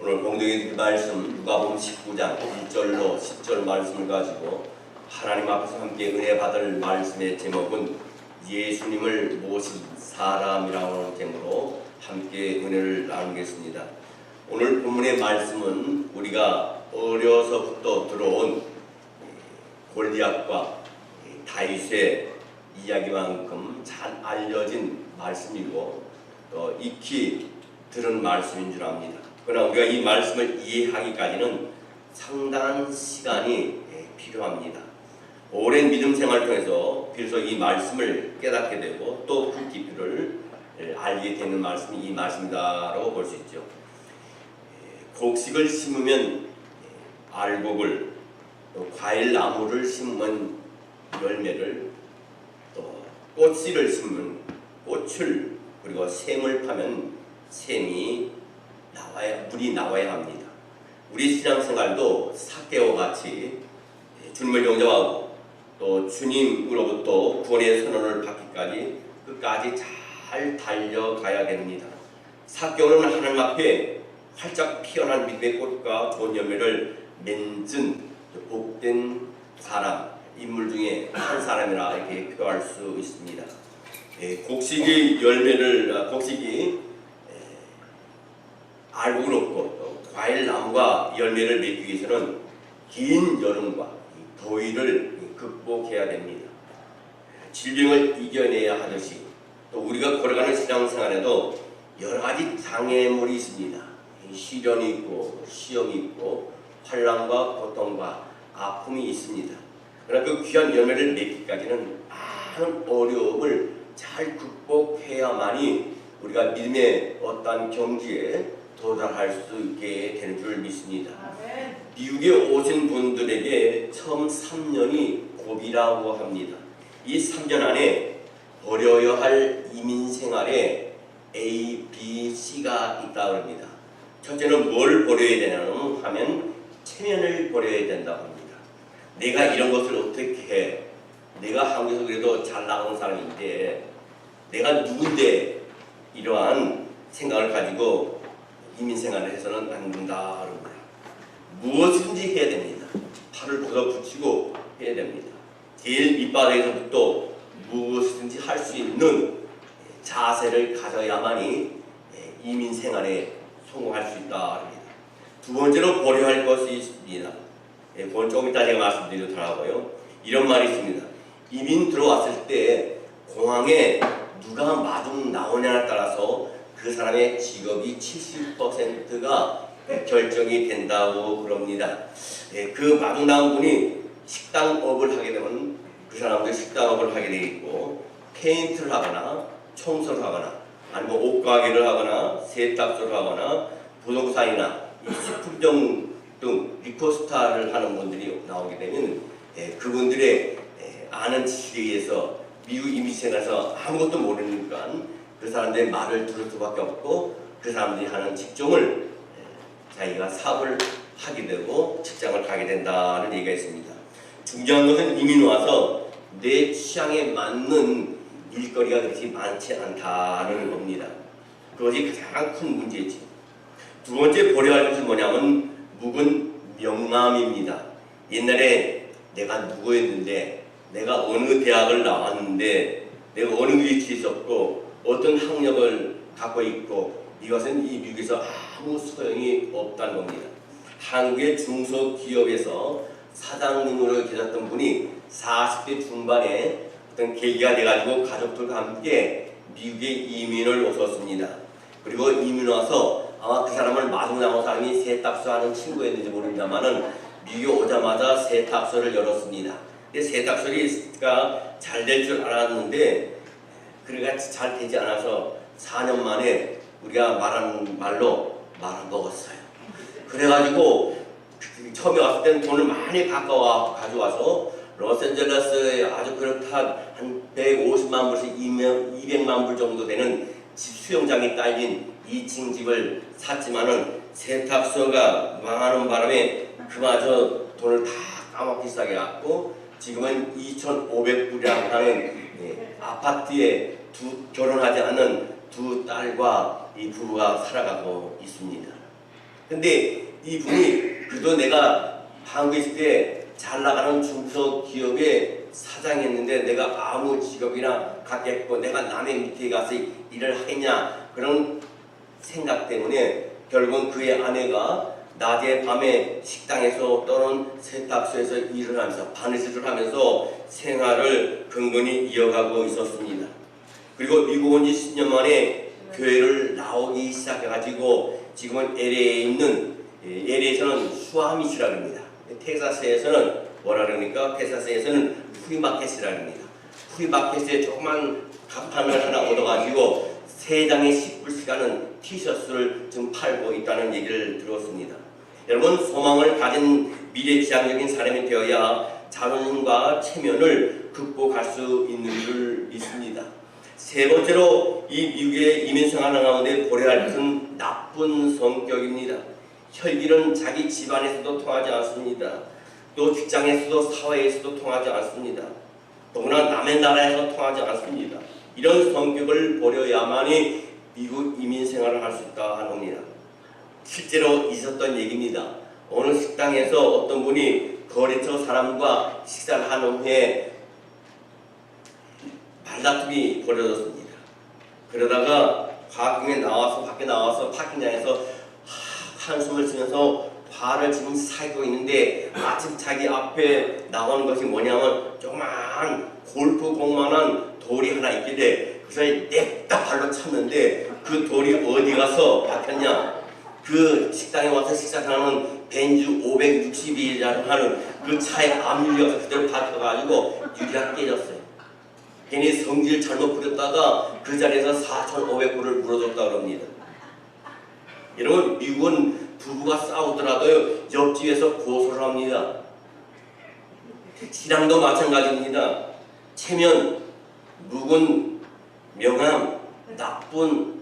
오늘 공동의 그 말씀 누가복음 19장 1절로 10절 말씀을 가지고 하나님 앞에서 함께 은혜 받을 말씀의 제목은 예수님을 모신 사람이라고 하는 제목으로 함께 은혜를 나누겠습니다. 오늘 본문의 말씀은 우리가 어려서부터 들어온 골리앗과 다윗의 이야기만큼 잘 알려진 말씀이고 또 익히 들은 말씀인 줄 압니다. 그러나 우리가 이 말씀을 이해하기까지는 상당한 시간이 필요합니다. 오랜 믿음 생활을 통해서 비로소 이 말씀을 깨닫게 되고 또 그 깊이를 알게 되는 말씀이 이 말씀이다라고 볼 수 있죠. 곡식을 심으면 알곡을, 또 과일 나무를 심으면 열매를, 또 꽃씨를 심으면 꽃을, 그리고 샘을 파면 샘이 나와야, 물이 나와야 합니다. 우리 신앙생활도 삭개와 같이 주님을 영접하고 또 주님으로부터 구원의 선언을 받기까지 끝까지 잘 달려가야 됩니다. 삭개는 하나님 앞에 활짝 피어난 믿음의 꽃과 좋은 열매를 맺은 복된 사람, 인물 중에 한 사람이라 이렇게 표현할 수 있습니다. 곡식이 알곡을 얻고 또 과일 나무가 열매를 맺기 위해서는 긴 여름과 더위를 극복해야 됩니다. 질병을 이겨내야 하듯이 또 우리가 걸어가는 신앙생활에도 여러 가지 장애물이 있습니다. 시련이 있고 시험이 있고 환난과 고통과 아픔이 있습니다. 그러나 그 귀한 열매를 맺기까지는 많은 어려움을 잘 극복해야만이 우리가 믿음의 어떠한 경지에 도달할 수 있게 되는 줄 믿습니다. 미국에 오신 분들에게 처음 3년이 고비라고 합니다. 이 3년 안에 버려야 할 이민생활에 A, B, C가 있다고 합니다. 첫째는 뭘 버려야 되냐면 하면 체면을 버려야 된다고 합니다. 내가 이런 것을 어떻게 해? 내가 한국에서 그래도 잘 나가는 사람인데 내가 누군데 이러한 생각을 가지고 이민생활을 해서는 안 된다 그럽니다. 무엇인지 해야 됩니다. 팔을 걷어붙이고 해야 됩니다. 제일 밑바닥에서부터 무엇이든지 할 수 있는 자세를 가져야만이 이민생활에 성공할 수 있다 합니다. 두 번째로 버려야 할 것이 있습니다. 그건 조금 이따 제가 말씀드리도록 하고요. 이런 말이 있습니다. 이민 들어왔을 때 공항에 누가 마중 나오냐에 따라서 그 사람의 직업이 70%가 결정이 된다고 그럽니다. 그 마중 나온 분이 식당업을 하게 되면 그 사람도 식당업을 하게 되겠고, 페인트를 하거나 청소를 하거나 아니면 옷가게를 하거나 세탁소를 하거나 부동산이나 식품점 등 리코스타를 하는 분들이 나오게 되면 그분들의 아는 지식에 의해서 미국 이민생활에서 아무것도 모르니까 그 사람들의 말을 들을 수밖에 없고 그 사람들이 하는 직종을 자기가 사업을 하게 되고 직장을 가게 된다는 얘기가 있습니다. 중요한 것은 이민 와서 내 취향에 맞는 일거리가 그렇게 많지 않다는 겁니다. 그것이 가장 큰 문제지. 두 번째 버려야 할 것은 뭐냐면 묵은 명함입니다. 옛날에 내가 누구였는데, 내가 어느 대학을 나왔는데, 내가 어느 위치에 있었고 어떤 학력을 갖고 있고, 이것은 이 미국에서 아무 소용이 없다는 겁니다. 한국의 중소기업에서 사장님으로 계셨던 분이 40대 중반에 어떤 계기가 돼가지고 가족들과 함께 미국에 이민을 오셨습니다. 그리고 이민 와서 아마 그 사람을 마중 나온 사람이 세탁소 하는 친구였는지 모릅니다만은 미국에 오자마자 세탁소를 열었습니다. 근데 세탁소가 잘 될 줄 알았는데 그래가 잘 되지 않아서 4년 만에 우리가 말하는 말로 말아먹었어요. 그래가지고 처음에 왔을 때는 돈을 많이 가져와서 로스앤젤레스에 아주 그렇다 한 150만 불씩 200만 불 정도 되는 수영장이 딸린 2층 집을 샀지만은 세탁소가 망하는 바람에 그마저 돈을 다 까먹기 시작해갖고 지금은 2,500불이라고 하는 아파트에 결혼하지 않은 두 딸과 이 부부가 살아가고 있습니다. 근데 이분이 그래도 내가 한국에 있을 때 잘 나가는 중소기업의 사장이었는데 내가 아무 직업이나 갖겠고 내가 남의 밑에 가서 일을 하겠냐 그런 생각 때문에 결국은 그의 아내가 낮에 밤에 식당에서 또는 세탁소에서 일을 하면서 바느질을 하면서 생활을 근근히 이어가고 있었습니다. 그리고 미국 온 지 10년 만에 교회를 나오기 시작해가지고 지금은 LA에 있는 LA에서는 수아밋이라고 합니다. 텍사스에서는 뭐라 그러니까 텍사스에서는 프리마켓이라고 합니다. 프리마켓에 조그만 간판을 하나 얻어가지고 3장에 10불씩 하는 티셔츠를 지금 팔고 있다는 얘기를 들었습니다. 여러분 소망을 가진 미래지향적인 사람이 되어야 자존심과 체면을 극복할 수 있는 줄 믿습니다. 세 번째로 이 미국의 이민생활 가운데 고려할 것은 나쁜 성격입니다. 혈기는 자기 집안에서도 통하지 않습니다. 또 직장에서도 사회에서도 통하지 않습니다. 더구나 남의 나라에서 통하지 않습니다. 이런 성격을 버려야만이 미국 이민생활을 할 수 있다 합니다. 실제로 있었던 얘기입니다. 어느 식당에서 어떤 분이 거래처 사람과 식사를 한 후에 말다툼이 벌어졌습니다. 그러다가 밖에 나와서 파킹장에서 한숨을 쉬면서 화를 지금 사고 있는데 마침 자기 앞에 나오는 것이 뭐냐면 조그만 골프공만한 돌이 하나 있길래 그래서 냅다 발로 찼는데 그 돌이 어디 가서 박혔냐, 그 식당에 와서 식사하는 벤츠 562라고 하는 그 차에 앞유리가 그대로 박혀가지고 유리가 깨졌어요. 괜히 성질 잘못 부렸다가 그 자리에서 4,500불을 물어줬다고 합니다. 여러분 미국은 부부가 싸우더라도 옆집에서 고소를 합니다. 신앙도 마찬가지입니다. 체면, 묵은 명함, 나쁜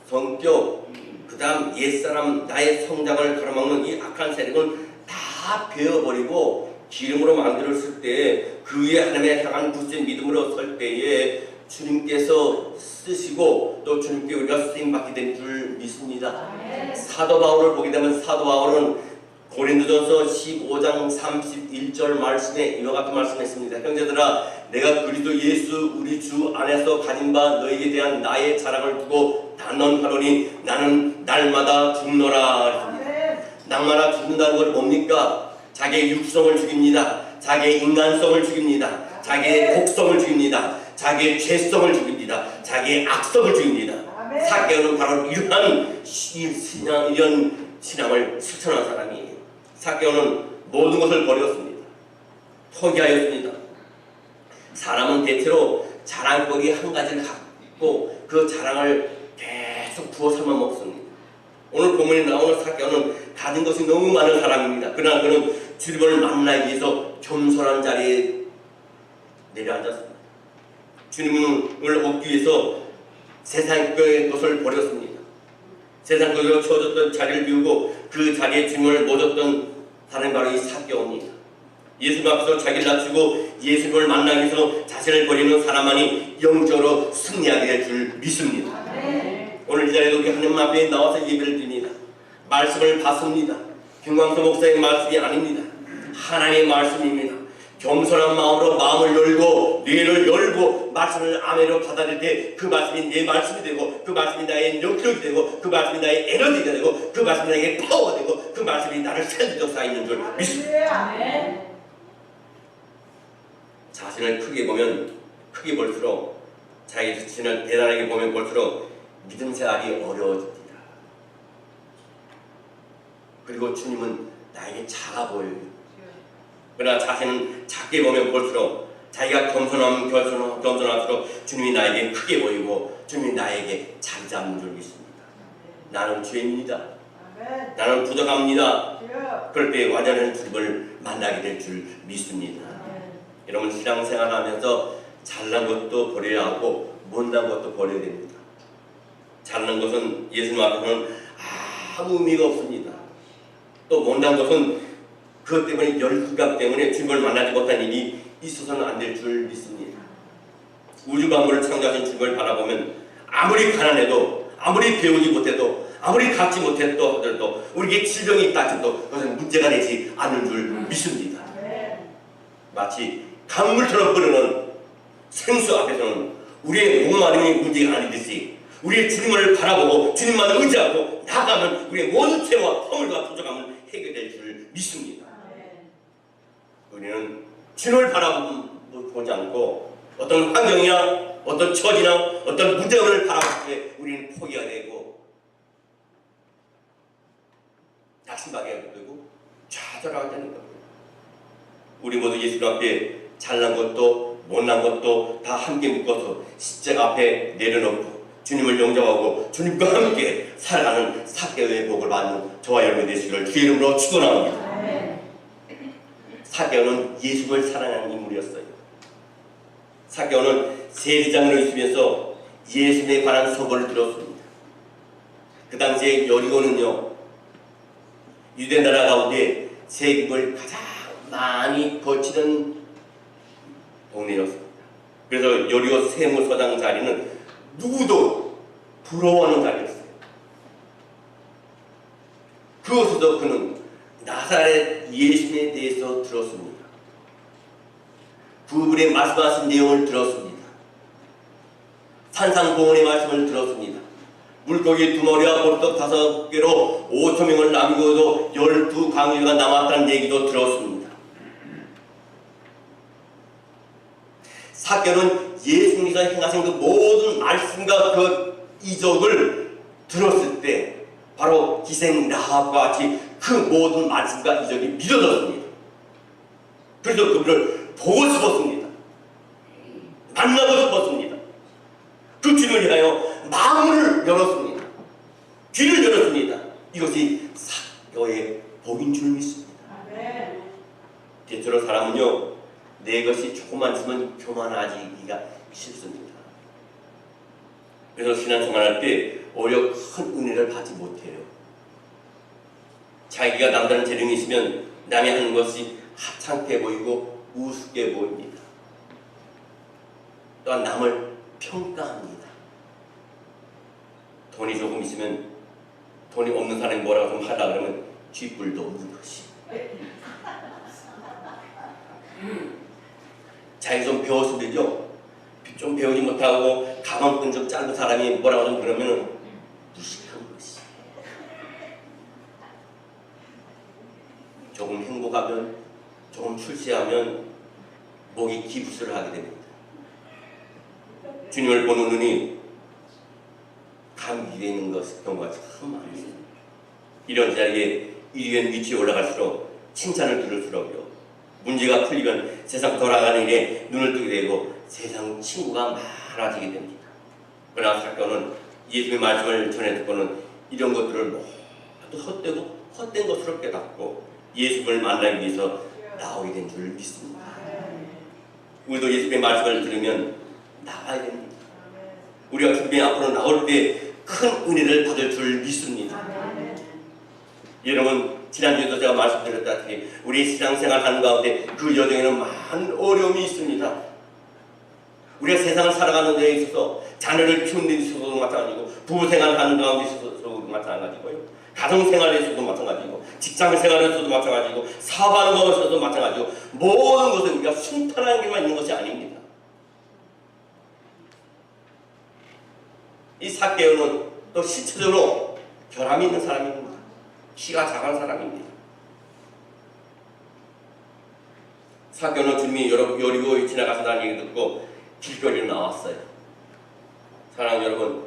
성격, 그 다음 옛사람 나의 성장을 가로막는 이 악한 세력은 다 베어버리고 기름으로 만들었을 때 그 위에 하나님의 향한 굳은 믿음으로 설 때에 주님께서 쓰시고 또 주님께 우리가 쓰임받게 된 줄 믿습니다. 사도 바울을 보게 되면 사도 바울은 고린도전서 15장 31절 말씀에 이와 같은 말씀했습니다. 형제들아, 내가 그리스도 예수 우리 주 안에서 가진 바 너에게 대한 나의 자랑을 두고 단언하노니 나는 날마다 죽노라. 날마다 죽는다는 건 뭡니까? 자기의 육성을 죽입니다. 자기의 인간성을 죽입니다. 자기의 독성을 죽입니다. 자기의 죄성을 죽입니다. 자기의 악성을 죽입니다. 삭개오는 바로 이런 신앙을 실천한 사람이에요. 삭개오는 모든 것을 버렸습니다. 포기하였습니다. 사람은 대체로 자랑거리 한 가지를 갖고 그 자랑을 계속 부어 삼아 먹습니다. 오늘 본문에 나오는 삭개오는 가진 것이 너무 많은 사람입니다. 그러나 그는 주님을 만나기 위해서 겸손한 자리에 내려앉았습니다. 주님을 얻기 위해서 세상의 것을 버렸습니다. 세상 것으로 채워졌던 자리를 비우고 그 자리에 주님을 모셨던 사람이 바로 이 삭개오입니다. 예수님 앞에서 자기를 낮추고 예수님을 만나기 위해서 자신을 버리는 사람만이 영적으로 승리하게 될 줄 믿습니다. 오늘 이 자리에도 하나님 앞에 나와서 예배를 드립니다. 말씀을 받습니다. 김광수 목사의 말씀이 아닙니다. 하나님의 말씀입니다. 겸손한 마음으로 마음을 열고 뇌를 열고 말씀을 아멘으로 받아들일 때 그 말씀이 내 말씀이 되고 그 말씀이 나의 영적이 되고 그 말씀이 나의 에너지가 되고 그 말씀이 나에게 파워가 되고 그 말씀이 나를 살릴 역사가 있는 줄 믿습니다. 자신을 크게 보면 크게 볼수록 자기 자신을 대단하게 보면 볼수록 믿음 생활이 어려워집니다. 그리고 주님은 나에게 작아 보여요. 그러나 자신은 작게 보면 볼수록 자기가 겸손할수록 주님이 나에게 크게 보이고 주님이 나에게 자리 잡는 줄 믿습니다. 나는 죄입니다. 나는 부족합니다. 그럴 때 완전한 주님을 만나게 될 줄 믿습니다. 여러분 신앙생활하면서 잘난 것도 버려야 하고 못난 것도 버려야 됩니다. 잘난 것은 예수님 앞에서는 아무 의미가 없습니다. 또 못난 것은 그것 때문에 열등감 때문에 주님을 만나지 못한 일이 있어서는 안 될 줄 믿습니다. 우주 만물을 창조하신 주님을 바라보면 아무리 가난해도 아무리 배우지 못해도 아무리 갖지 못했도 하더라도 우리에게 질병이 있다 해도 그것은 문제가 되지 않는 줄 믿습니다. 마치 강물처럼 흐르는 생수 앞에서는 우리의 목마름이 문제가 아니듯이 우리의 주님을 바라보고 주님만 의지하고 나아가면 우리의 모든 죄와 허물과 부족함을 해결될 줄 믿습니다. 우리는 주님을 바라보지 않고 어떤 환경이나 어떤 처지나 어떤 문제를 바라볼 때 우리는 포기가 되고 낙심하게 되고 좌절하게 되는 겁니다. 우리 모두 예수 앞에 잘난 것도 못난 것도 다 함께 묶어서 십자가 앞에 내려놓고 주님을 영접하고 주님과 함께 살아가는 삭개오의 복을 받는 저와 여러분 되시기를 주의 이름으로 축원합니다. 삭개오는 예수를 사랑하는 인물이었어요. 삭개오는 세리장으로 있으면서 예수에 관한 서벌을 들었습니다. 그 당시에 여리고는요, 유대 나라 가운데 세금을 가장 많이 거치는 동네였습니다. 그래서 여리고 세무서장 자리는 누구도 부러워하는 자리였어요. 그곳에서 그는 나사렛 예수에 대해서 들었습니다. 그분의 말씀하신 내용을 들었습니다. 산상공원의 말씀을 들었습니다. 물고기 2마리와 보리떡 5개로 5,000명을 남기고도 12강류가 남았다는 얘기도 들었습니다. 삭개오는 예수님께서 행하신 그 모든 말씀과 그 이적을 들었을 때 바로 기생 라합과 같이 그 모든 말씀과 이적이 믿어졌습니다. 그래서 그분을 보고 싶었습니다. 만나고 싶었습니다. 그 주님을 위하여 마음을 열었습니다. 귀를 열었습니다. 이것이 삭개오의 복인 줄 믿습니다. 대체로 사람은요, 내 것이 조금만 있으면 교만하기가 쉽습니다. 그래서 신앙생활할 때 오히려 큰 은혜를 받지 못해요. 자기가 남다른 재능이 있으면 남이 하는 것이 하찮게 보이고 우습게 보입니다. 또한 남을 평가합니다. 돈이 조금 있으면 돈이 없는 사람이 뭐라고 좀 하려고 그러면 쥐뿔도 없는 것이. 자기 좀 배웠으면 되죠. 좀 배우지 못하고 가방끈 좀 짧은 사람이 뭐라고 좀 그러면 무식한 것이. 조금 행복하면, 조금 출세하면 목이 기부스를 하게 됩니다. 주님을 보는 눈이 감기되어 있는 경우가 참 많습니다. 이런 자리에 이런 위치에 올라갈수록 칭찬을 들을수록요, 문제가 풀리면 세상 돌아가는 일에 눈을 뜨게 되고 세상 친구가 많아지게 됩니다. 그러나 삭개오는 예수의 말씀을 전해 듣고는 이런 것들을 모두 헛된 것으로 깨닫고 예수를 만나기 위해서 나오게 된 줄 믿습니다. 우리도 예수의 말씀을 들으면 나와야 됩니다. 우리가 주님 앞으로 나올 때 큰 은혜를 받을 줄 믿습니다. 여러분, 지난주에도 제가 말씀드렸다시피 우리 신앙생활 하는 가운데 그 여정에는 많은 어려움이 있습니다. 우리가 세상을 살아가는 데 있어서 자녀를 키우는 데 있어서도 마찬가지고, 부부생활 하는 가운데 있어서도 마찬가지고요, 가정생활에서도 마찬가지고, 직장생활에서도 마찬가지고, 사업하는 것에서도 마찬가지고, 모든 것에 우리가 순탄한 게만 있는 것이 아닙니다. 이 삭개오는 또 실체적으로 결함이 있는 사람입니다. 키가 작은 사람입니다. 삭개오는 주님이 여리고 지나가신다는 얘기 듣고 길거리로 나왔어요. 사랑하는 여러분,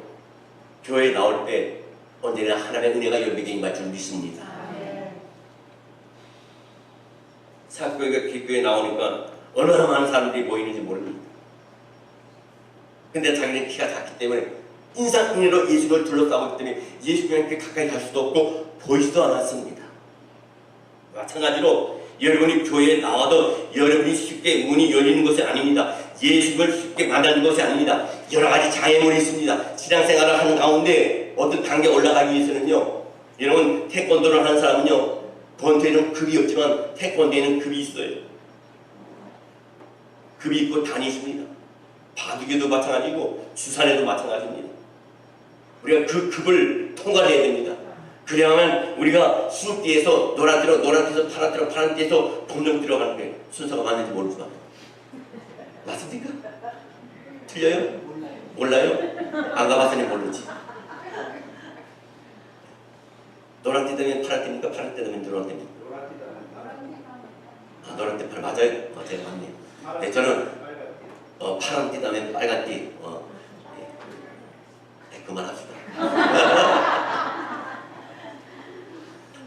교회에 나올 때 언제나 하나님의 은혜가 여러분에게 임할 줄 믿습니다. 삭개오가 길거리에 나오니까 얼마나 많은 사람들이 보이는지 모릅니다. 근데 자기는 키가 작기 때문에 인상은혜로 예수를 둘러싸고 있기 때문에 예수님께 가까이 갈 수도 없고 보이지도 않았습니다. 마찬가지로 여러분이 교회에 나와도 여러분이 쉽게 문이 열리는 것이 아닙니다. 예수를 쉽게 만나는 것이 아닙니다. 여러 가지 장애물이 있습니다. 신앙생활을 하는 가운데 어떤 단계 올라가기 위해서는요, 여러분 태권도를 하는 사람은요, 권투에는 급이 없지만 태권도에는 급이 있어요. 급이 있고 단이 있습니다. 바둑에도 마찬가지고 주산에도 마찬가지입니다. 우리가 그 급을 통과해야 됩니다. 그래야만 우리가 흰띠에서 노란띠로, 노란띠에서 파란띠로, 파란띠에서 검정띠로 가는 게 순서가 맞는지 모르지만 맞습니까? 틀려요? 몰라요? 안 가봤으니 모르지. 노란띠 되면 파란띠입니까? 파란띠 되면 노란띠입니까? 아, 노란띠 파란 맞아요? 맞아요, 맞네요. 네, 저는 파란띠 다음에 빨간띠. 네, 그만합시다.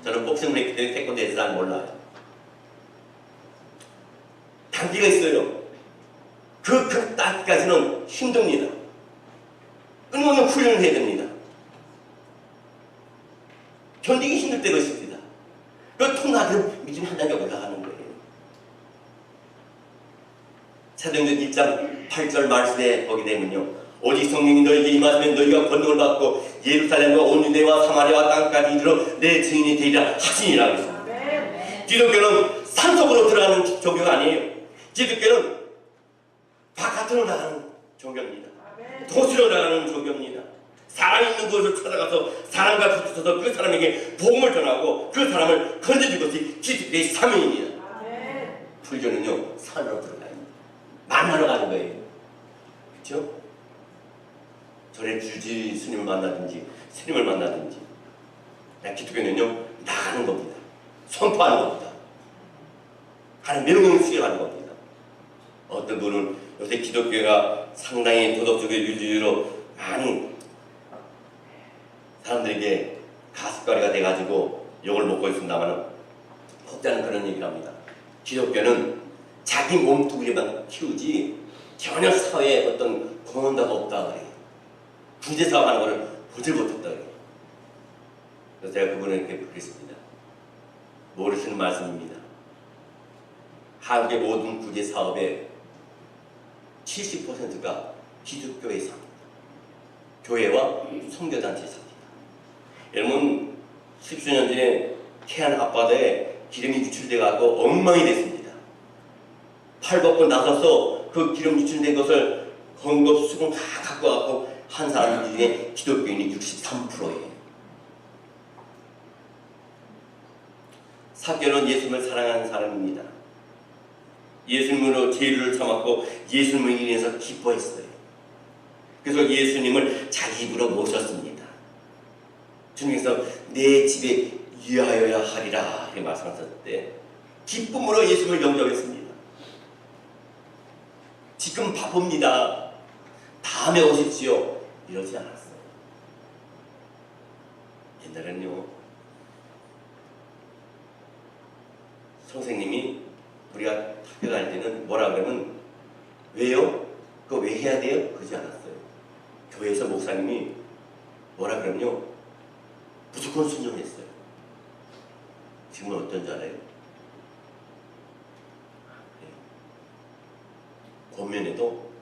저는 복싱 태권도에서 잘 몰라요. 단계가 있어요. 그 단계까지는 힘듭니다. 끊임없는 훈련을 해야 됩니다. 견디기 힘들 때가 있습니다. 그 통과하면 믿음이 한 단계 올라가는 거예요. 사도행전 1장 8절 말씀에 보게 되면요. 오직 성령이 너희에게 임하시면 너희가 권능을 받고 예루살렘과 온 유대와 사마리아와 땅까지 이르러 내 증인이 되리라 하시니라 그랬습니다. 기독교는 산속으로 들어가는 종교가 아니에요. 기독교는 바깥으로 나가는 종교입니다. 도시로 나가는 종교입니다. 사람 있는 곳을 찾아가서 사람과 부딪혀서 그 사람에게 복음을 전하고 그 사람을 건져줄 것이 기독교의 사명입니다. 불교는요, 산으로 들어가요. 만나러 가는 거예요. 그렇죠? 절에 주지 스님을 만나든지 스님을 만나든지. 기독교는요, 나가는 겁니다. 선포하는 겁니다. 하나님 명령을 수행하는 겁니다. 어떤 분은 요새 기독교가 상당히 도덕적인 유지로 많이 사람들에게 가십거리가 돼가지고 욕을 먹고 있습니다만 혹자는 그런 얘기를 합니다. 기독교는 자기 몸뚱이만 키우지 전혀 사회에 어떤 공헌자가 없다 그래요. 구제사업하는 것을 보질 못했다 그래요. 그래서 제가 그분에게 그랬습니다. 모르시는 말씀입니다. 한국의 모든 구제사업의 70%가 기독교의 사업입니다. 교회와 선교단체의 사업입니다. 여러분, 십수년 전에 태안 앞바다에 기름이 유출돼가고 엉망이 됐습니다. 팔 벗고 나서서 그 기름 유출된 것을 헌금 수금 다 갖고 와서 한 사람 중에 기독교인이 63%예요. 사교는 예수님을 사랑하는 사람입니다. 예수님으로 죄를 참았고 예수님을 인해서 기뻐했어요. 그래서 예수님을 자기 입으로 모셨습니다. 주님께서 내 집에 위하여야 하리라 이렇게 말씀하셨을 때 기쁨으로 예수님을 영접했습니다. 지금 바쁩니다. 다음에 오십시오. 이러지 않았어요. 옛날에는요, 선생님이 우리가 학교 다닐 때는 뭐라 그러면 왜요? 그거 왜 해야 돼요? 그러지 않았어요. 교회에서 목사님이 뭐라 그러면요, 무조건 순종했어요. 지금은 어떤지 알아요? 권면에도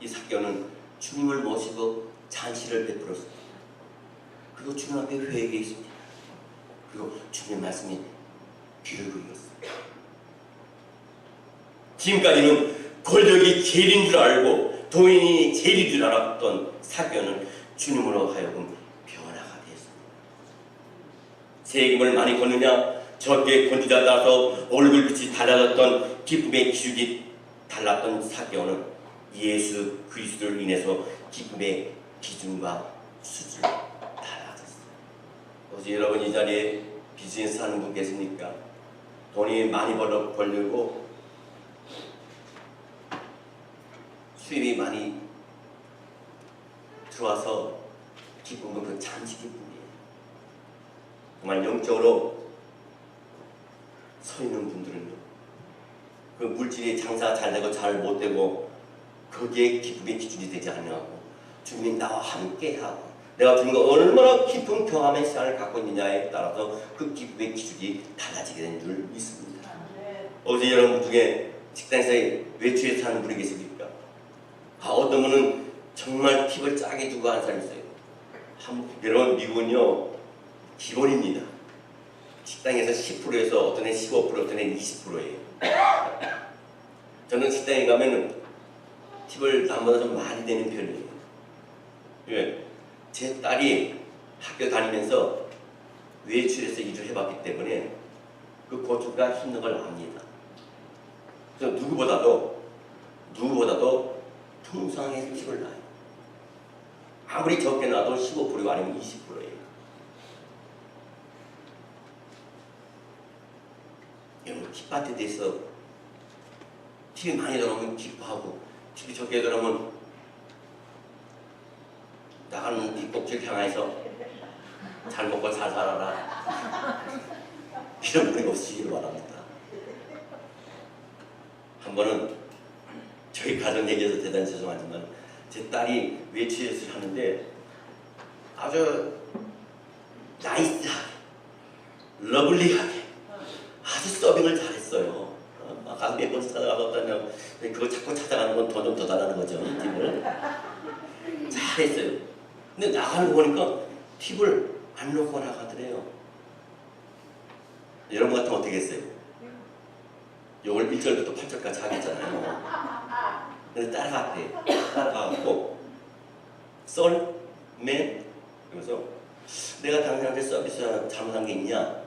이 사교는 주님을 모시고 잔치를 베풀었습니다. 그리고 주님 앞에 회개했습니다. 그리고 주님의 말씀이 귀를 기울였습니다. 지금까지는 권력이 제일인 줄 알고 도인이 제일인 줄 알았던 사교는 주님으로 하여금 변화가 되었습니다. 세금을 많이 걷느냐 적게 건지자 따라서 얼굴빛이 달라졌던 기쁨의 기준이 달랐던 사교는 예수 그리스도를 인해서 기쁨의 기준과 수준이 달라졌어요. 혹시 여러분 이 자리에 비즈니스 하는 분 계십니까? 돈이 많이 벌려고 수입이 많이 들어와서 기쁨은 그 잔치 기쁨이에요. 정말 영적으로 서 있는 분들은요, 그 물질이 장사가 잘 되고 잘 못 되고 거기에 기쁨의 기준이 되지 않냐고 주님이 나와 함께하고 내가 주님과 얼마나 깊은 경험의 시간을 갖고 있느냐에 따라서 그 기쁨의 기준이 달라지게 된 줄 믿습니다. 어제 여러분 중에 식당에서 외출해서 사는 분이 계십니까? 어떤 분은 정말 팁을 짜게 두고 하는 사람이 있어요. 여러분 미국은요 기본입니다. 식당에서 10%에서 어떤 애 15% 어떤 애 20%예요. 저는 식당에 가면은 팁을 남보다 좀 많이 내는 편이에요. 왜? 제 딸이 학교 다니면서 외출해서 일을 해봤기 때문에 그 고초가 힘든 걸 압니다. 그래서 누구보다도 통상의 팁을 놔요. 아무리 적게 놔도 15%가 아니면 20%예요. 여러분, 팁밭에 대해서 팁이 많이 들어오면 기뻐하고, 팁이 적게 들어오면 나가는 뒷꼭지를 향해서 잘 먹고 잘 살아라, 이런 분이 없으시길 바랍니다. 한 번은 저희 가정 얘기해서 대단히 죄송하지만 제 딸이 외출을 하는데 아주 나이스하게, 러블리하게 아주 서빙을 잘했어요. 가서 몇 번씩 찾아가봤다면 그거 자꾸 찾아가는 건 돈 좀 더 달라는 거죠. 팁을 잘했어요. 근데 나가는 거 보니까 팁을 안 놓고 나가더래요. 여러분 같으면 어떻게 했어요? 요걸 1절부터 8절까지 하겠잖아요. 근데 따라가갖고 썰맨 그러면서 내가 당신한테 서비스 잘못한 게 있냐?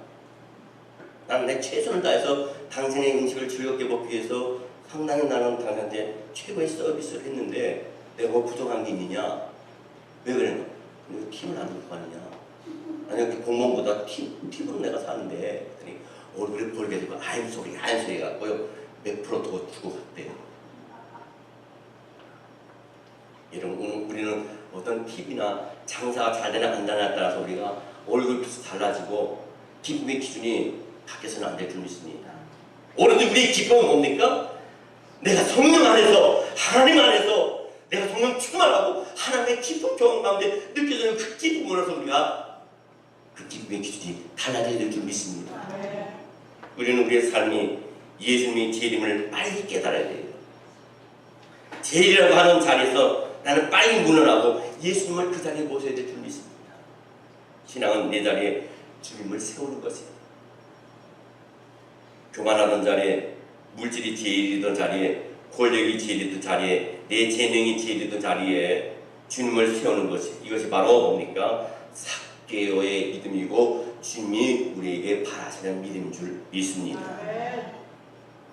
나는 내 최선을 다해서 당신의 음식을 즐겁게 먹기 위해서 상당히 나는 당신한테 최고의 서비스를 했는데 내가 뭐 부족한 게 있느냐? 왜 그랬나? 너 팁을 안 넣고 하느냐? 아니 공무원보다 팁으로 내가 사는데 그랬더니 얼굴에 벌게 되고 아임 소리 갖고요 몇 프로 더 주고 갔대요. 이런 우리는 어떤 팁이나 장사가 잘 되나 안 되나에 따라서 우리가 얼굴빛이 달라지고 기쁨의 기준이 바뀌어서는 안 될 줄 믿습니다. 오로지 우리의 기쁨은 뭡니까? 내가 성령 안에서, 하나님 안에서 내가 성령 충만하고 하나님의 기쁨 경험 가운데 느껴지는 그 기쁨으로서 우리가 그 기쁨의 기준이 달라져야 될 줄 믿습니다. 우리는 우리의 삶이 예수님의 재림을 빨리 깨달아야 돼요. 재림이라고 하는 자리에서 나는 빨리 물러나고 예수님을 그 자리에 모셔야 될 줄 믿습니다. 신앙은 내 자리에 주님을 세우는 것이에요. 교만하던 자리에, 물질이 제일이던 자리에, 권력이 제일이던 자리에, 내 재능이 제일이던 자리에 주님을 세우는 것이, 이것이 바로 뭡니까? 삭개오의 믿음이고 주님이 우리에게 바라시는 믿음인 줄 믿습니다.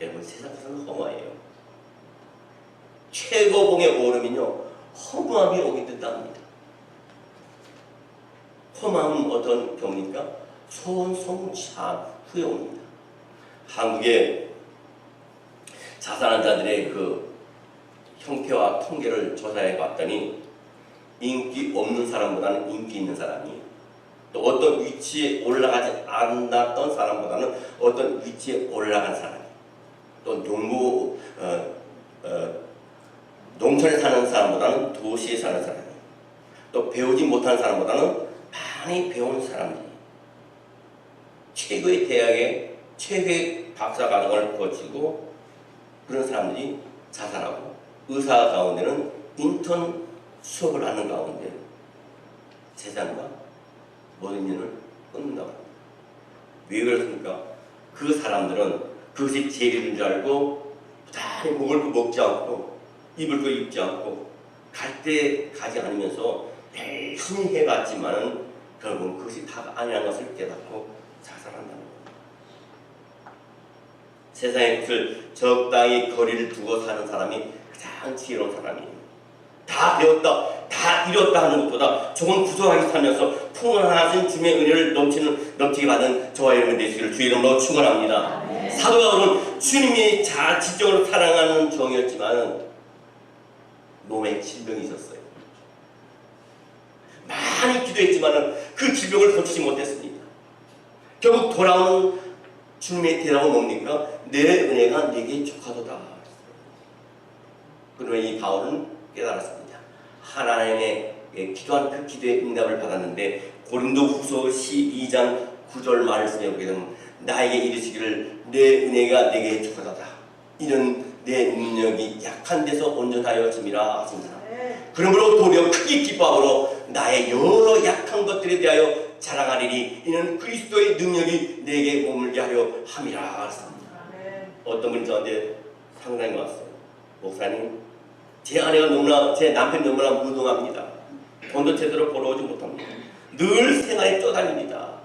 여러분, 세상에서는 허무해요. 최고봉의 오름이요 허무함이 오게 된답니다. 허무함은 어떤 경우입니까? 소원성취한 후에 옵니다. 한국의 자살한 자들의 그 형태와 통계를 조사해 봤더니 인기 없는 사람보다는 인기 있는 사람이, 또 어떤 위치에 올라가지 않았던 사람보다는 어떤 위치에 올라간 사람이, 또 농촌에 사는 사람보다는 도시에 사는 사람이, 또 배우지 못한 사람보다는 많이 배운 사람이, 최고의 대학에 최고의 박사 과정을 거치고 그런 사람들이 자살하고, 의사 가운데는 인턴 수업을 하는 가운데 세상과 모든 일을 끊는다고 합니다. 왜 그렇습니까? 그 사람들은 그것이 제일인 줄 알고 부단히 먹을 거 먹지 않고 입을 거 입지 않고 갈 때 가지 않으면서 열심히 해봤지만 결국은 그것이 다가 아니라는 것을 깨닫고 자살한다는 겁니다. 세상의 것을 적당히 거리를 두고 사는 사람이 가장 지혜로운 사람이에요. 다 배웠다, 다 이뤘다 하는 것보다 조금 부족하게 살면서 풍성하신 주님의 은혜를 넘치게 받은 저와 여러분 되시기를 주의 이름으로 축원합니다. 사도 바울은 주님이 지적으로 사랑하는 종이었지만 몸에 질병이 있었어요. 많이 기도했지만 그 질병을 고치지 못했습니다. 결국 돌아오는 주님의 대답은 뭡니까? 내 은혜가 네게 족하도다. 그러면 이 바울은 깨달았습니다. 하나님의 기도한 그 기도의 응답을 받았는데 고린도후서 12장 9절 말씀에 보게 되면 나에게 이르시기를 내 은혜가 네게 족하도다. 이는 내 능력이 약한 데서 온전하여 짐이라 하십니다. 그러므로 도리어 크게 기뻐함으로 나의 여러 약한 것들에 대하여 자랑하리니 이는 그리스도의 능력이 내게 머물게 하려 함이라 하셨습니다. 어떤 분이 저한테 상담이 왔어요. 목사님, 제 아내가 너무나, 제 남편이 너무나 무능합니다. 돈도 제대로 벌어오지 못합니다. 늘 생활에 쪼달립니다.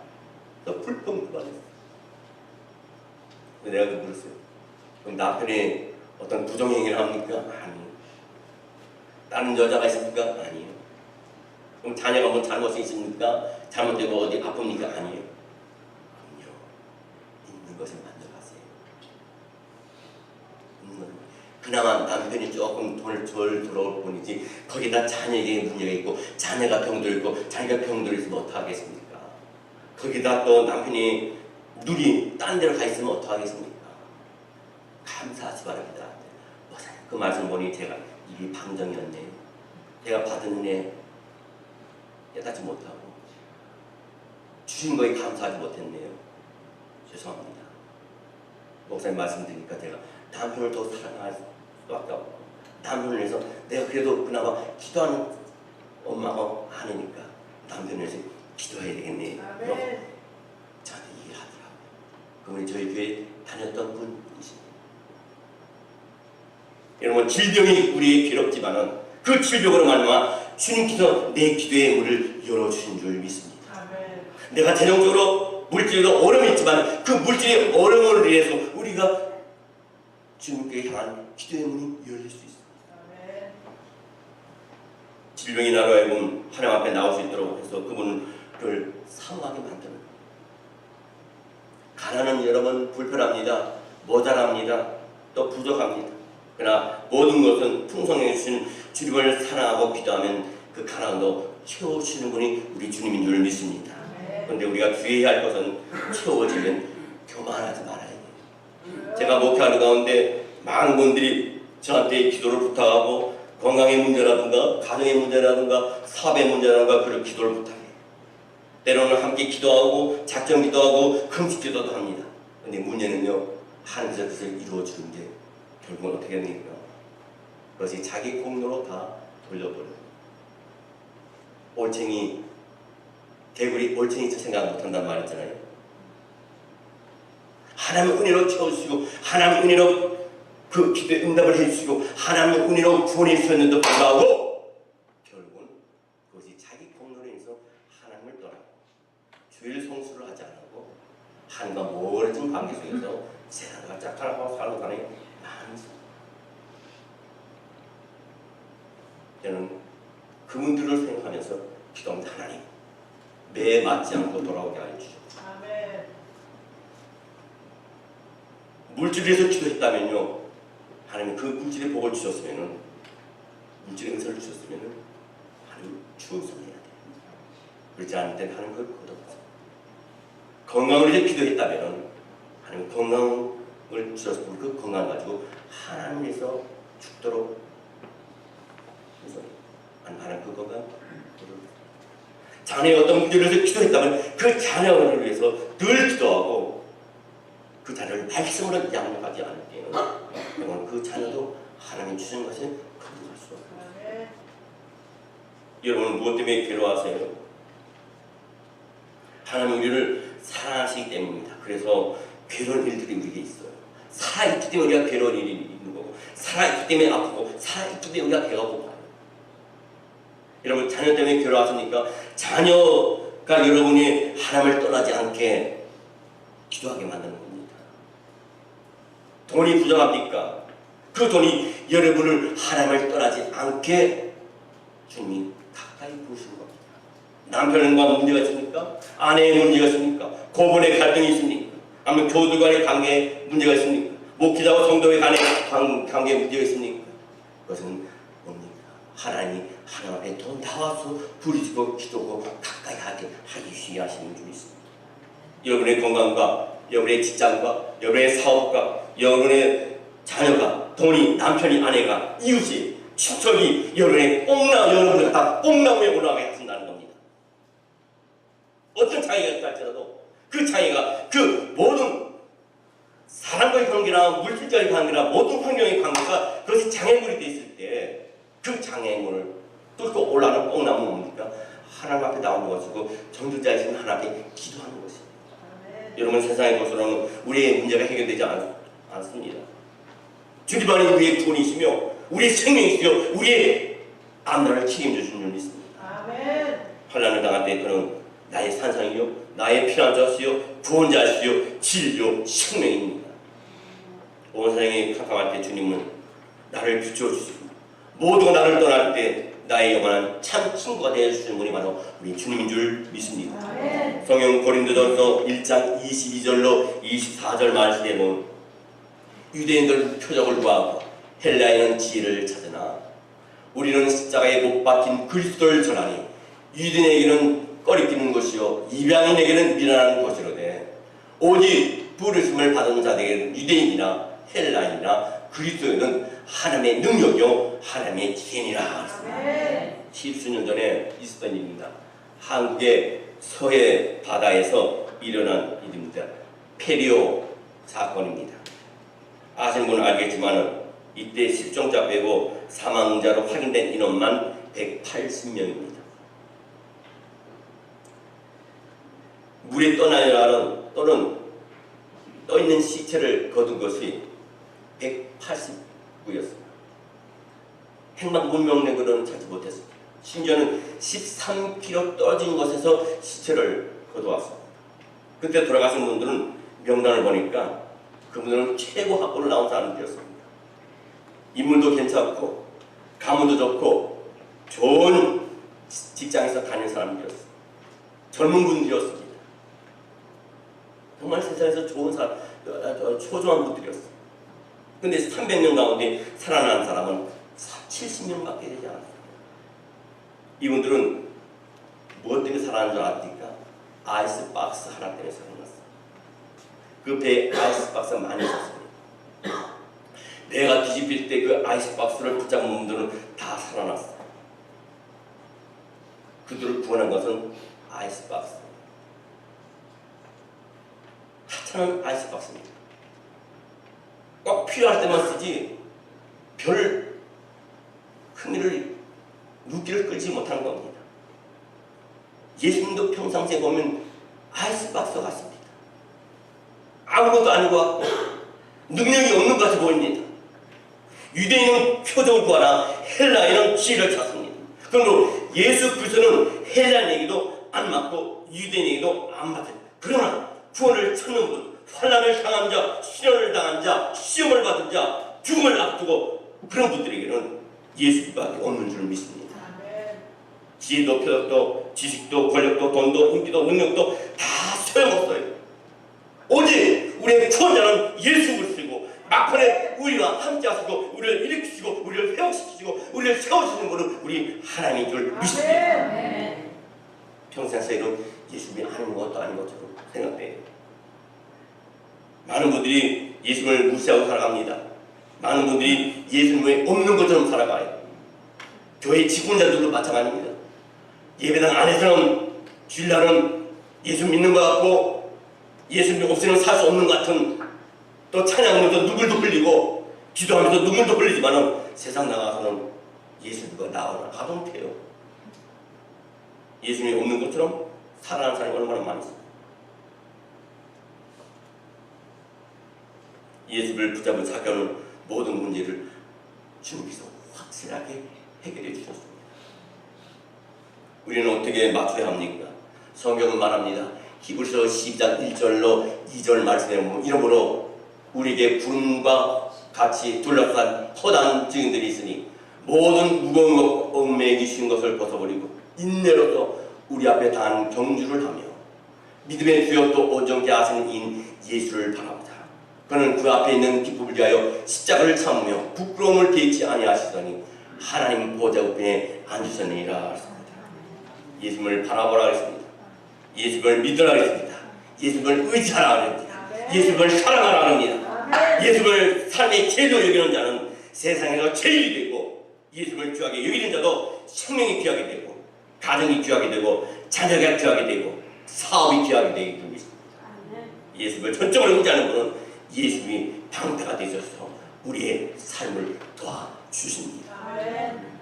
불평불만했어요. 내가 물었어요. 그럼 남편이 어떤 부정행위를 합니까? 아니요. 다른 여자가 있습니까? 아니요. 그럼 자녀가 뭐 잘못이 있습니까? 잘못되고 어디 아픕니까? 아니요. 그럼요. 있는 것을 만져가세요. 그나마 남편이 조금 돈을 덜 들어올 뿐이지 거기다 자녀에게 문제가 있고 자녀가 병들어 있고 자기가 병들어 있으면 어떡하겠습니까? 거기다 또 남편이 눈이 딴 데로 가 있으면 어떡하겠습니까? 감사하시 바랍니다. 그 말씀 보니 제가 입이 방정이었네요. 제가 받은 은혜 깨닫지 못하고 주신 거에 감사하지 못했네요. 죄송합니다. 목사님 말씀 드리니까 제가 남편을 더 사랑할 수밖에 없고 남편을 위해서 내가 그래도 그나마 기도하는 엄마가 아니니까 남편을 위해서 기도해야 되겠네. 저한테 얘기를 하더라고요. 그분이 저희 교회 다녔던 분이십니다. 여러분 질병이 우리에게 괴롭지만은 그 질병으로 말미암아 주님께서 내 기도의 문을 열어주신 줄 믿습니다. 내가 재정적으로 물질로 어려움이 있지만 그 물질의 어려움을 위해서 우리가 주님께 향한 기도의 문이 열릴 수 있습니다. 질병이 나로 하여금 하나님 앞에 나올 수 있도록 해서 그분을 사모하게 만드는 가난은 여러분 불편합니다. 모자랍니다. 또 부족합니다. 그러나 모든 것은 풍성해 주신 주님을 사랑하고 기도하면 그 가난도 채워주시는 분이 우리 주님인 줄 믿습니다. 그런데 우리가 주의해야 할 것은 채워지면 교만하지 말아야 돼요. 제가 목회하는 가운데 많은 분들이 저한테 기도를 부탁하고 건강의 문제라든가 가정의 문제라든가 사업의 문제라든가 그런 기도를 부탁해요. 때로는 함께 기도하고 작정 기도하고 금식 기도도 합니다. 그런데 문제는요, 하나님께서 그것을 이루어주는데 결국은 어떻게 됩니까? 그것이 자기 공로로 다 돌려버려요. 올챙이, 개구리 올챙이 생각 못한단 말이잖아요. 하나님의 은혜로 채워주시고 하나님의 은혜로 그 기도에 응답을 해주시고 하나님의 은혜로 구원해 주셨는데도 불구하고 결국은 그것이 자기 공로로 인해서 하나님을 떠나고 주일 성수를 하지 않고 하나님과 멀어진 관계 속에서 세상과 짝하고 살고 가는 많은 사람. 저는 그분들을 생각하면서 기도합니다. 하나님 매에 맞지 않고 돌아오게 하여 주시옵소서. 물질에서 기도했다면요, 하나님 그 물질의 복을 주셨으면은, 물질의 은사를 주셨으면은 하나님 충성해야 돼요. 그렇지 않을 때는 하나님 그걸 거둬보세요. 건강을 위해 기도했다면은 하나님 건강을 주셨으면 그 건강 가지고 하나님께서 죽도록 해서 하나님 그 건강 자녀의 어떤 문제를 위해서 기도했다면 그 자녀를 위해서 늘 기도하고 그 자녀를 말씀으로 양육하지 않을 때는 여러분 그 자녀도 하나님이 주신 것을 거부할 수 없어요. 여러분은 무엇 때문에 괴로워하세요? 하나님 우리를 사랑하시기 때문입니다. 그래서 괴로운 일들이 우리에게 있어요. 살아있기 때문에 우리가 괴로운 일이 있는 거고 살아있기 때문에 아프고 살아있기 때문에 우리가 배가 고파요. 여러분 자녀 때문에 괴로워하십니까? 자녀가 여러분이 하나님을 떠나지 않게 기도하게 만드는 겁니다. 돈이 부족합니까? 그 돈이 여러분을 하나님을 떠나지 않게 주님이 가까이 부으시는 겁니다. 남편과 문제가 있습니까? 아내의 문제가 있습니까? 고분의 갈등이 있습니까? 아니면 교우들 간의 관계에 문제가 있습니까? 목회자와 성도의 간의 관계에 문제가 있습니까? 그것은 뭡니까? 하나님이 하나님 앞에 더 나와서 부르짖고 기도하고 가까이 하게 하시게 하시는 줄이 있습니다. 여러분의 건강과 여러분의 직장과 여러분의 사업과 여러분의 자녀가 돈이 남편이 아내가 이웃이 친척이 여러분의 여러분을 다 뽕나무에 올라가게 하신다는 겁니다. 어떤 차이가 있다 할지라도 그 차이가 그 모든 사람과의 관계나 물질적인 관계나 모든 환경의 관계가 그것이 장애물이 되어 있을 때 그 장애물을 뚫고 올라가는 뽕나무는 뭡니까? 하나님 앞에 나오는 것이고 정직자이신 하나님 앞에 기도하는 것입니다. 여러분 세상의 것으로는 우리의 문제가 해결되지 않습니다. 주님만이 우리의 구원이시며 우리의 생명이시며 우리의 앞날을 책임져 주는 줄 믿습니다. 아멘. 환난을 당할 때 그는 나의 산상이요 나의 피난자시요 구원자시요 진리요 생명입니다. 온 세상이 캄캄할 때 주님은 나를 비춰주시고 모두가 나를 떠날 때 나의 영원한 참 친구가 되어주시는 분이 바로 우리 주님인 줄 믿습니다. 아멘. 성경 고린도전서 1장 22절로 24절 말씀에 보면 유대인들 표적을 구하고 헬라인은 지혜를 찾으나 우리는 십자가에 못 박힌 그리스도를 전하니 유대인에게는 꺼리끼는 것이요 이방인에게는 미련한 것이로되 오직 부르심을 받은 자들에게는 유대인이나 헬라인이나 그리스도는 하나님의 능력이요 하나님의 지혜니라. 십수년 전에 있었던 일입니다. 한국의 서해 바다에서 일어난 일입니다. 페리오 사건입니다. 아시는 분은 알겠지만 이때 실종자 빼고 사망자로 확인된 인원만 180명입니다. 물에 떠나려는 또는 떠있는 시체를 거둔 것이 189였습니다. 행방불명령으로는 찾지 못했습니다. 심지어는 13km 떨어진 곳에서 시체를 거두었습니다. 그때 돌아가신 분들은 명단을 보니까 그분들은 최고 학교를 나온 사람들이었습니다. 인물도 괜찮고 가문도 좋고 좋은 직장에서 다닌 사람들이었습니다. 젊은 분들이었습니다. 정말 세상에서 좋은 사람, 초조한 분들이었습니다. 근데 300명 가운데 살아난 사람은 70명밖에 되지 않았습니다. 이분들은 무엇 때문에 살아난 줄 압니까? 아이스박스 하나 때문에 살아났어요. 그 배에 아이스박스가 많이 있었습니다. 배가 뒤집힐 때 그 아이스박스를 붙잡은 분들은 다 살아났어요. 그들을 구원한 것은 아이스박스. 하찮은 아이스박스입니다. 꼭 필요할 때만 쓰지 별 흥미를 눈길을 끌지 못하는 겁니다. 예수님도 평상시에 보면 아이스박스 같습니다. 아무것도 아닌 것 같고 능력이 없는 것 같이 보입니다. 유대인은 표적을 구하나 헬라인은 지혜를 찾습니다. 그러므로 예수 그리스도는 헬라인에게도 안 맞고 유대인에게도 안 맞아요. 그러나 구원을 찾는 분, 환난을 당한 자, 시련을 당한 자, 시험을 받은 자, 죽음을 앞두고 그런 분들에게는 예수밖에 없는 줄 믿습니다. 지혜도 표적도 지식도 권력도 돈도 인기도 능력도 다 소용없어요. 오직 우리의 구원자는 예수 그리스도이고 막판에 우리와 함께 하시고 우리를 일으키시고 우리를 회복시키시고 우리를 세워주시는 분은 우리 하나님인 줄 믿습니다. 평생 살이로 예수님이 아닌 것도 아닌 것처럼 생각돼요. 많은 분들이 예수님을 무시하고 살아갑니다. 많은 분들이 예수님이 없는 것처럼 살아가요. 교회 직분자들도 마찬가지입니다. 예배당 안에서는 주일날은 예수 믿는 것 같고 예수님 없이는 살 수 없는 것 같은, 또 찬양하면서 눈물도 흘리고 기도하면서 눈물도 흘리지만 세상 나가서는 예수님과 나와는 가도 못해요. 예수님이 없는 것처럼 살아가는 사람이 얼마나 많이 있습니다. 예수를 붙잡은 사건은 모든 문제를 주님께서 확실하게 해결해 주셨습니다. 우리는 어떻게 맞춰야 합니까? 성경은 말합니다. 히브리서 12장 1절로 2절 말씀에 보면 이러므로 우리에게 구름과 같이 둘러싼 허다한 증인들이 있으니 모든 무거운 것 얽매이기 쉬운 것을 벗어버리고 인내로서 우리 앞에 단 경주를 하며 믿음의 주여 또 온전케 하시는 인 예수를 바라보자. 그는 그 앞에 있는 기쁨을 위하여 십자가를 참으며 부끄러움을 개의치 아니하시더니 하나님 보좌 우편에 앉으셨느니라 했습니다. 예수님을 바라보라 했습니다. 예수님을 믿으라 했습니다. 예수님을 의지하라 했습니다. 예수님을 사랑하라 합니다. 예수님을 삶의 제도 여기는 자는 세상에서 제일이 되고 예수님을 귀하게 여기는 자도 생명이 귀하게 되고 가정이 귀하게 되고 자녀가 귀하게 되고 사업이 귀하게 되게 되고 있습니다. 예수님을 전적으로 의지하는 분은 예수님이 방패가 되셔서 우리의 삶을 도와주십니다.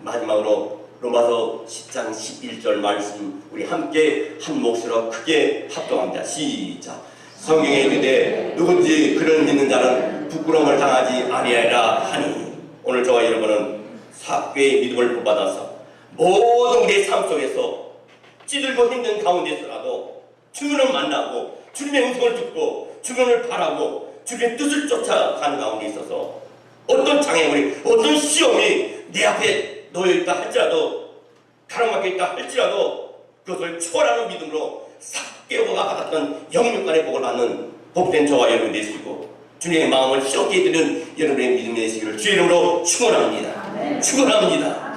마지막으로 로마서 10장 11절 말씀 우리 함께 한 몫으로 크게 합동합니다. 시작. 성경에 이르되 누군지 그를 믿는 자는 부끄러움을 당하지 아니하리라 하니 오늘 저와 여러분은 사교의 믿음을 본받아서 모든 우리의 삶 속에서 찌들고 힘든 가운데서라도 주님을 만나고 주님의 음성을 듣고 주님을 바라고 주님의 뜻을 쫓아가는 가운데 있어서 어떤 장애물이 어떤 시험이 내 앞에 놓여있다 할지라도 가로막혀 있다 할지라도 그것을 초월하는 믿음으로 사개오가 받았던 영육간의 복을 받는 복된 저와 여러분 되시고 주님의 마음을 시원케 해드리는 여러분의 믿음이 되시기를 주의 이름으로 축원합니다. 축원합니다.